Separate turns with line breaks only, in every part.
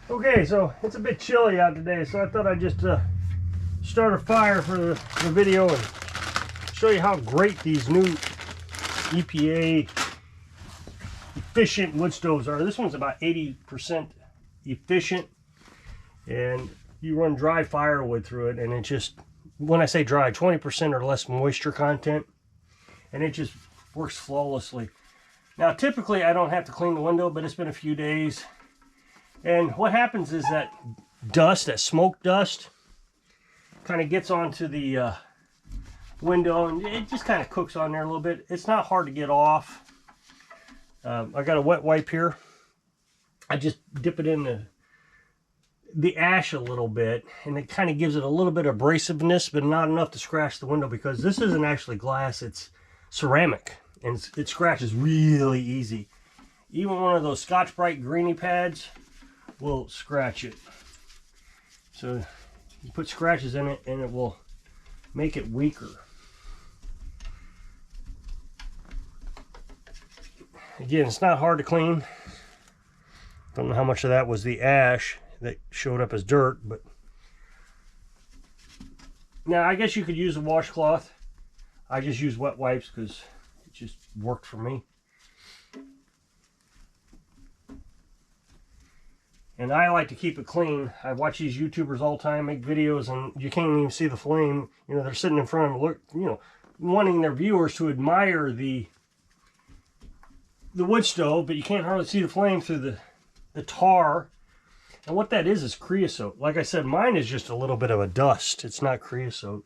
Okay, so it's a bit chilly out today, so I thought I'd just start a fire for the video and show you how great these new EPA efficient wood stoves are. This one's about 80% efficient, and you run dry firewood through it, and it just, when I say dry, 20% or less moisture content, and it just works flawlessly. Now typically I don't have to clean the window, but it's been a few days, and what happens is that dust, that smoke dust, kind of gets onto the window, and it just kind of cooks on there a little bit. It's not hard to get off. I got a wet wipe here. I just dip it in the ash a little bit, and it kind of gives it a little bit of abrasiveness, but not enough to scratch the window, because this isn't actually glass, it's ceramic, and it scratches really easy. Even one of those Scotch-Brite greenie pads will scratch it. So you put scratches in it and it will make it weaker. Again, it's not hard to clean. Don't know how much of that was the ash that showed up as dirt, but now I guess you could use a washcloth. I just use wet wipes because it just worked for me. And I like to keep it clean. I watch these YouTubers all the time make videos, and you can't even see the flame. You know, they're sitting in front of them, look, you know, wanting their viewers to admire the wood stove, but you can't hardly see the flame through the tar. And what that is creosote. Like I said, mine is just a little bit of a dust. It's not creosote.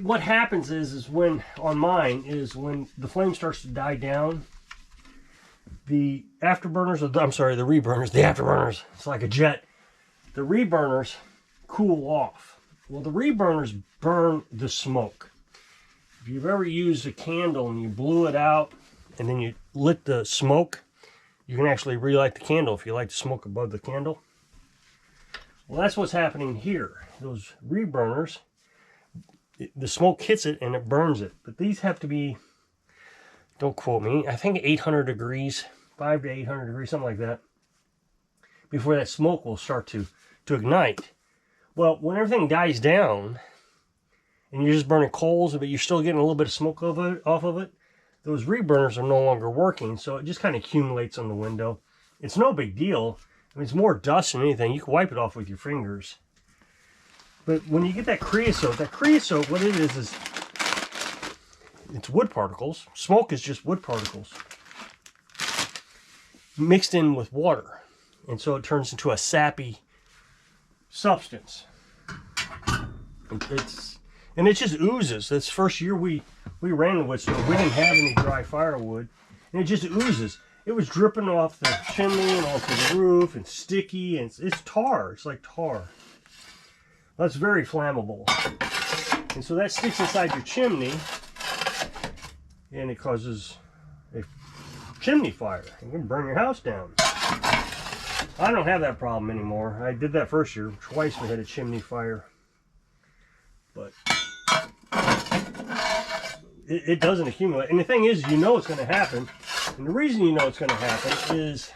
What happens is when, on mine, is when the flame starts to die down, the afterburners, I'm sorry, the reburners, the afterburners, it's like a jet. The reburners cool off. Well, the reburners burn the smoke. If you've ever used a candle and you blew it out and then you lit the smoke, you can actually relight the candle if you like the smoke above the candle. Well, that's what's happening here. Those reburners, the smoke hits it and it burns it. But these have to be, don't quote me, I think 800 degrees, 5 to 800 degrees, something like that, before that smoke will start to ignite. Well, when everything dies down and you're just burning coals, but you're still getting a little bit of smoke off of it, those reburners are no longer working, so it just kind of accumulates on the window. It's no big deal. I mean, it's more dust than anything. You can wipe it off with your fingers. But when you get that creosote, what it is it's wood particles. Smoke is just wood particles mixed in with water, and so it turns into a sappy substance. And it just oozes. This first year we ran the wood stove, we didn't have any dry firewood, and it just oozes. It was dripping off the chimney and onto the roof, and sticky, and it's tar. It's like tar. That's very flammable, and so that sticks inside your chimney, and it causes a chimney fire. You can burn your house down. I don't have that problem anymore. I did that first year. Twice we had a chimney fire. But it doesn't accumulate. And the thing is, you know it's going to happen. And the reason you know it's going to happen is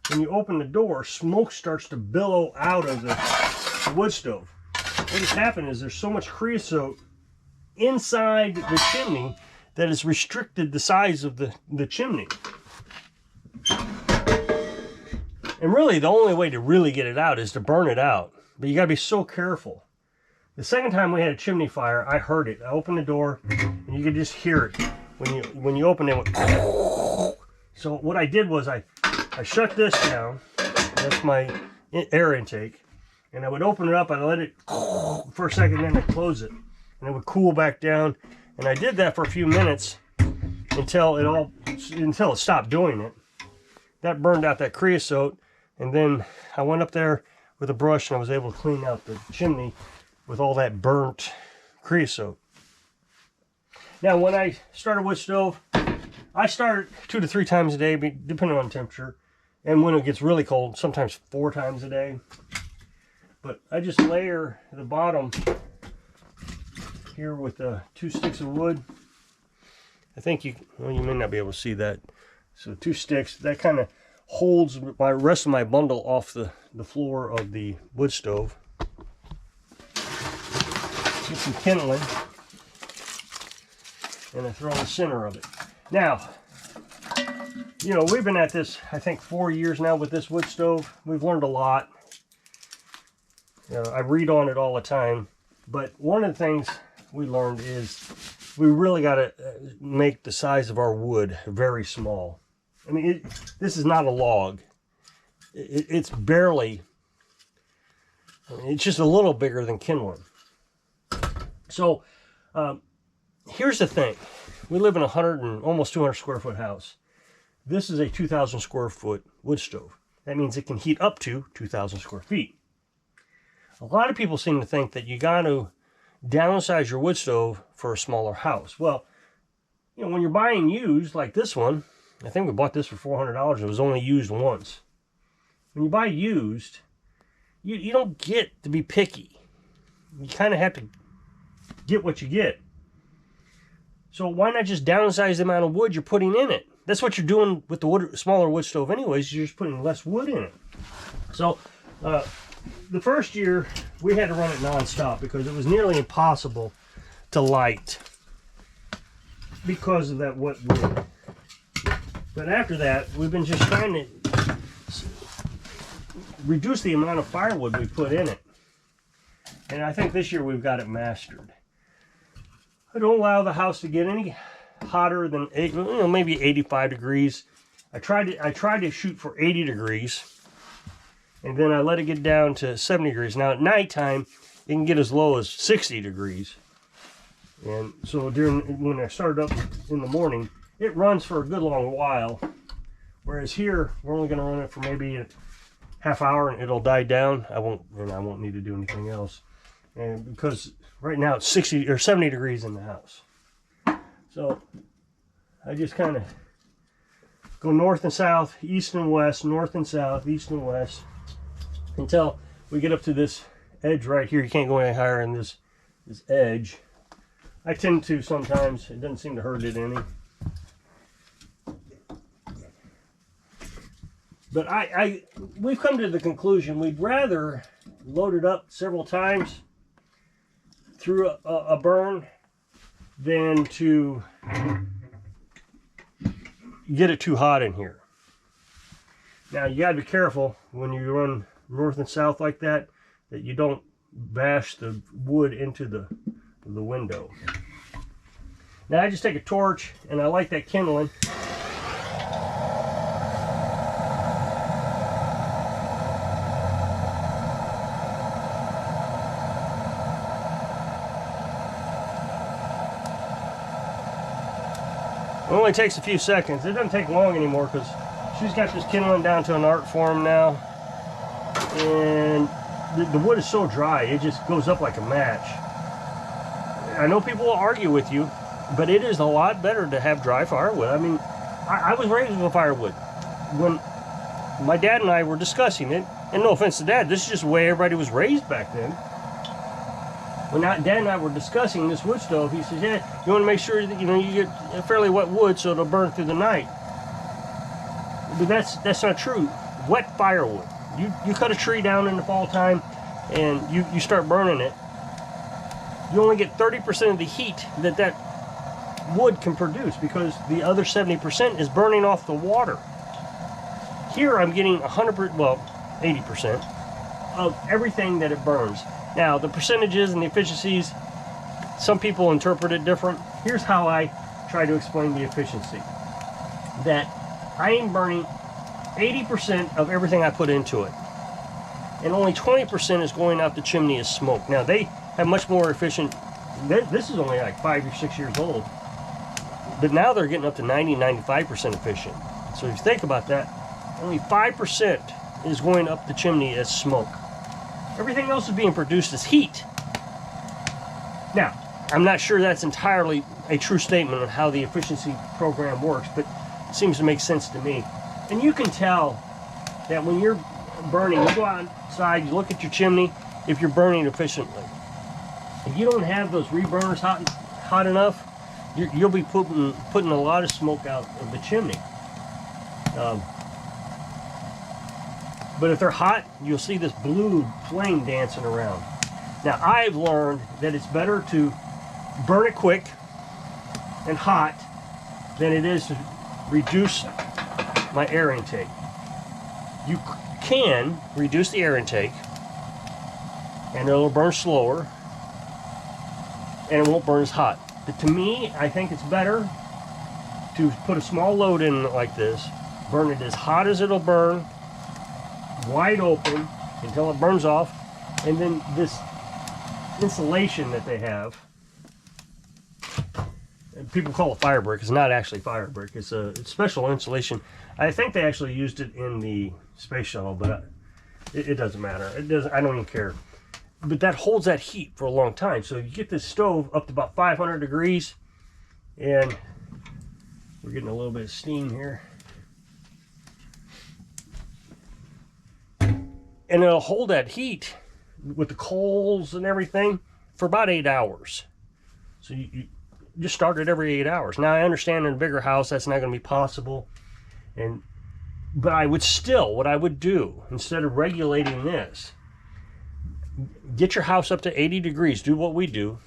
when you open the door, smoke starts to billow out of the wood stove. What has happened is there's so much creosote inside the chimney that has restricted the size of the chimney. And really, the only way to really get it out is to burn it out. But you got to be so careful. The second time we had a chimney fire, I heard it. I opened the door, and you could just hear it. When you open it, it went. So what I did was I shut this down. That's my air intake. And I would open it up, I'd let it for a second, then I'd close it. And it would cool back down. And I did that for a few minutes until it stopped doing it. That burned out that creosote. And then I went up there with a brush and I was able to clean out the chimney with all that burnt creosote. Now, when I start a wood stove, I start 2 to 3 times a day, depending on temperature. And when it gets really cold, sometimes 4 times a day. But I just layer the bottom here with 2 sticks of wood. I think you may not be able to see that. So 2 sticks, that kind of holds my rest of my bundle off the floor of the wood stove. Get some kindling, and I throw in the center of it. Now, you know, we've been at this, I think, 4 years now with this wood stove. We've learned a lot. You know, I read on it all the time. But one of the things we learned is we really got to make the size of our wood very small. I mean, this is not a log. It's barely, it's just a little bigger than kindling. So, here's the thing. We live in a almost 200 square foot house. This is a 2,000 square foot wood stove. That means it can heat up to 2,000 square feet. A lot of people seem to think that you got to downsize your wood stove for a smaller house. Well, you know, when you're buying used, like this one, I think we bought this for $400. It was only used once. When you buy used, you don't get to be picky. You kind of have to get what you get. So why not just downsize the amount of wood you're putting in it? That's what you're doing with the smaller wood stove anyways. You're just putting less wood in it. So the first year, we had to run it nonstop because it was nearly impossible to light because of that wet wood. But after that, we've been just trying to reduce the amount of firewood we put in it. And I think this year we've got it mastered. I don't allow the house to get any hotter than maybe 85 degrees. I tried to shoot for 80 degrees, and then I let it get down to 70 degrees. Now at nighttime, it can get as low as 60 degrees. And so when I started up in the morning, it runs for a good long while. Whereas here, we're only going to run it for maybe a half hour, and it'll die down. I won't need to do anything else. And because right now it's 60 or 70 degrees in the house. So I just kind of go north and south, east and west, north and south, east and west, until we get up to this edge right here. You can't go any higher than this edge. I tend to sometimes. It doesn't seem to hurt it any. But we've come to the conclusion we'd rather load it up several times through a burn than to get it too hot in here. Now you gotta be careful when you run north and south like that you don't bash the wood into the window. Now I just take a torch and I light that kindling. It only takes a few seconds. It doesn't take long anymore because she's got this kindling down to an art form now. And the wood is so dry, it just goes up like a match. I know people will argue with you, but it is a lot better to have dry firewood. I mean, I was raised with firewood. When my dad and I were discussing it, and no offense to Dad, this is just the way everybody was raised back then. When Dad and I were discussing this wood stove, he says, "Yeah, you want to make sure that you get fairly wet wood so it'll burn through the night." But that's not true. Wet firewood. You cut a tree down in the fall time, and you start burning it. You only get 30% of the heat that wood can produce because the other 70% is burning off the water. Here I'm getting 100%, well, 80% of everything that it burns. Now, the percentages and the efficiencies, some people interpret it different. Here's how I try to explain the efficiency. That I am burning 80% of everything I put into it. And only 20% is going out the chimney as smoke. Now, they have much more efficient, this is only like 5 or 6 years old. But now they're getting up to 90, 95% efficient. So if you think about that, only 5% is going up the chimney as smoke. Everything else is being produced as heat. Now, I'm not sure that's entirely a true statement on how the efficiency program works, but it seems to make sense to me. And you can tell that when you're burning, you go outside, you look at your chimney, if you're burning efficiently. If you don't have those reburners hot enough, you'll be putting a lot of smoke out of the chimney. But if they're hot, you'll see this blue flame dancing around. Now, I've learned that it's better to burn it quick and hot than it is to reduce my air intake. You can reduce the air intake and it'll burn slower and it won't burn as hot. But to me, I think it's better to put a small load in like this, burn it as hot as it'll burn, wide open until it burns off, and then this insulation that they have, and people call it fire brick. It's not actually fire brick. It's a special insulation. I think they actually used it in the space shuttle, but it doesn't matter. It doesn't. I don't even care. But that holds that heat for a long time. So you get this stove up to about 500 degrees, and we're getting a little bit of steam here. And it'll hold that heat with the coals and everything for about 8 hours. So you just start it every 8 hours. Now, I understand in a bigger house that's not going to be possible. But I would still, what I would do, instead of regulating this, get your house up to 80 degrees. Do what we do.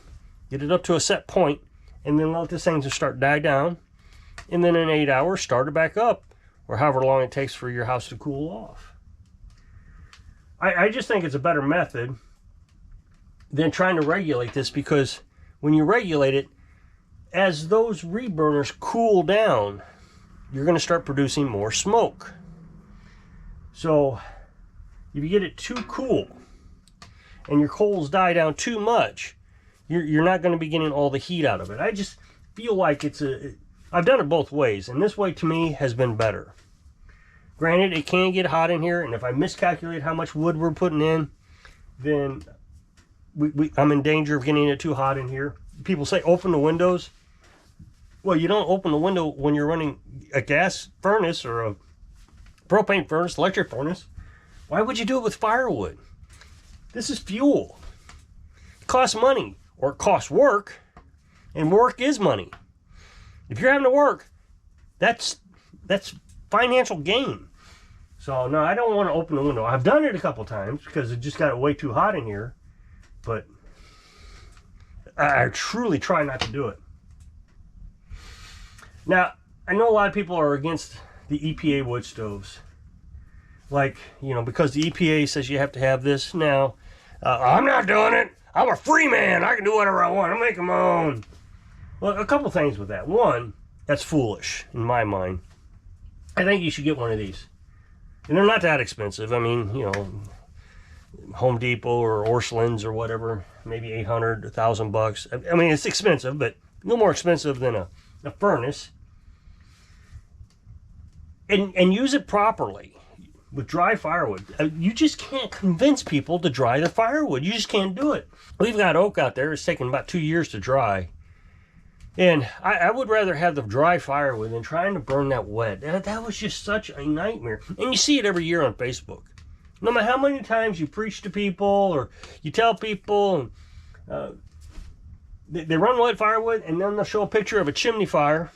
Get it up to a set point, and then let this thing just start die down. And then in 8 hours, start it back up, or however long it takes for your house to cool off. I just think it's a better method than trying to regulate this, because when you regulate it, as those reburners cool down, you're going to start producing more smoke. So if you get it too cool and your coals die down too much, you're not going to be getting all the heat out of it. I just feel like I've done it both ways, and this way to me has been better. Granted, it can get hot in here, and if I miscalculate how much wood we're putting in, then I'm in danger of getting it too hot in here. People say open the windows. Well, you don't open the window when you're running a gas furnace or a propane furnace, electric furnace. Why would you do it with firewood? This is fuel. It costs money, or it costs work, and work is money. If you're having to work, that's financial gain. So no, I don't want to open the window. I've done it a couple times because it just got way too hot in here, but I truly try not to do it. Now, I know a lot of people are against the EPA wood stoves. Like, because the EPA says you have to have this. Now, I'm not doing it. I'm a free man. I can do whatever I want. I'm making my own. Well, a couple things with that. One, that's foolish in my mind. I think you should get one of these. And they're not that expensive. I mean, Home Depot or Orscheln's or whatever, maybe $800, $1,000. I mean, it's expensive, but no more expensive than a furnace. And use it properly with dry firewood. You just can't convince people to dry the firewood. You just can't do it. We've got oak out there. It's taken about 2 years to dry. And I would rather have the dry firewood than trying to burn that wet. That was just such a nightmare. And you see it every year on Facebook. No matter how many times you preach to people or you tell people, they run wet firewood, and then they'll show a picture of a chimney fire.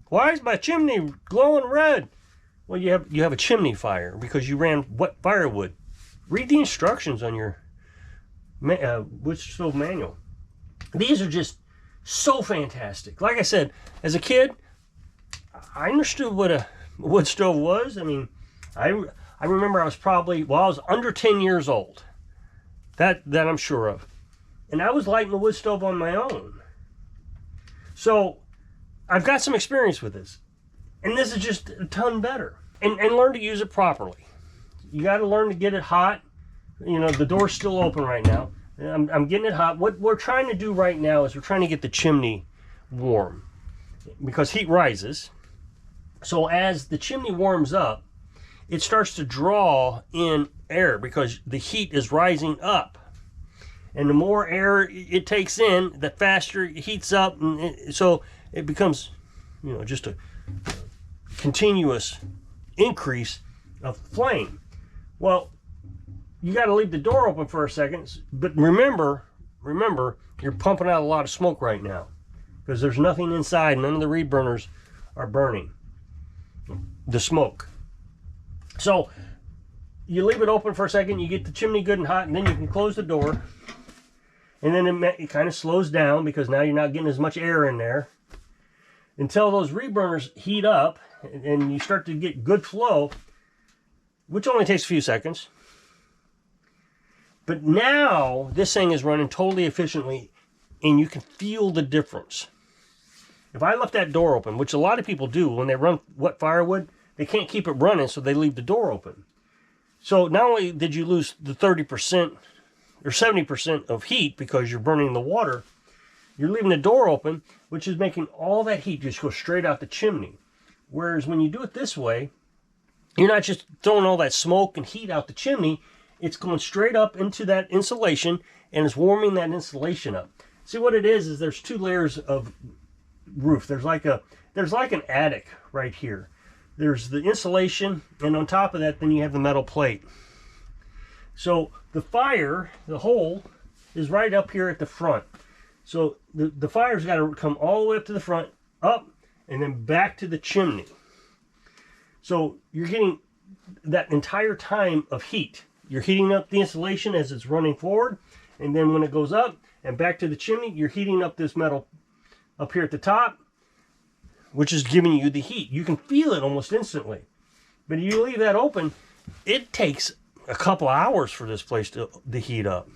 Why is my chimney glowing red? Well, you have a chimney fire because you ran wet firewood. Read the instructions on your wood stove manual. These are just so fantastic. Like I said, as a kid, I understood what a wood stove was. I mean, I remember I was under 10 years old. That I'm sure of. And I was lighting the wood stove on my own. So I've got some experience with this. And this is just a ton better. And learn to use it properly. You got to learn to get it hot. The door's still open right now. I'm getting it hot. What we're trying to do right now is we're trying to get the chimney warm because heat rises. So as the chimney warms up, it starts to draw in air because the heat is rising up. And the more air it takes in, the faster it heats up. And so it becomes, just a continuous increase of flame. Well, you got to leave the door open for a second, but remember, you're pumping out a lot of smoke right now because there's nothing inside. None of the reed burners are burning the smoke. So you leave it open for a second, you get the chimney good and hot, and then you can close the door. And then it kind of slows down because now you're not getting as much air in there. Until those reburners heat up and you start to get good flow, which only takes a few seconds. But now this thing is running totally efficiently and you can feel the difference. If I left that door open, which a lot of people do when they run wet firewood, they can't keep it running, so they leave the door open. So not only did you lose the 30% or 70% of heat because you're burning the water, you're leaving the door open, which is making all that heat just go straight out the chimney. Whereas when you do it this way, you're not just throwing all that smoke and heat out the chimney, it's going straight up into that insulation and it's warming that insulation up. See what it is there's two layers of roof. There's like an attic right here. There's the insulation, and on top of that then you have the metal plate. So the fire, the hole, is right up here at the front. So the fire's got to come all the way up to the front, up, and then back to the chimney. So you're getting that entire time of heat. You're heating up the insulation as it's running forward, and then when it goes up and back to the chimney, you're heating up this metal up here at the top, which is giving you the heat. You can feel it almost instantly. But if you leave that open, it takes a couple hours for this place to heat up.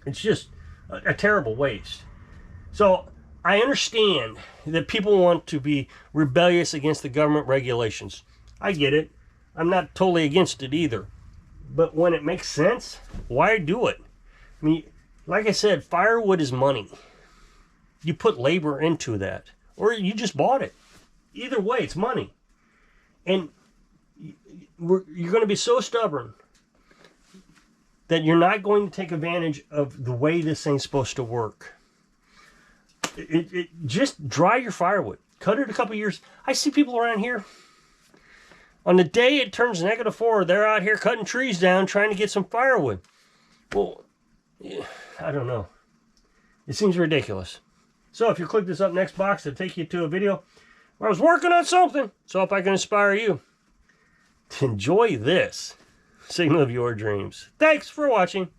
It's just a terrible waste. So I understand that people want to be rebellious against the government regulations. I get it. I'm not totally against it either. But when it makes sense, why do it? I mean, like I said, firewood is money. You put labor into that, or you just bought it. Either way, it's money. And you're going to be so stubborn that you're not going to take advantage of the way this thing's supposed to work. Just dry your firewood. Cut it a couple years. I see people around here, on the day it turns -4, they're out here cutting trees down trying to get some firewood. Well, I don't know. It seems ridiculous. So if you click this up next box, it'll take you to a video where I was working on something. So if I can inspire you to enjoy this signal of your dreams. Thanks for watching.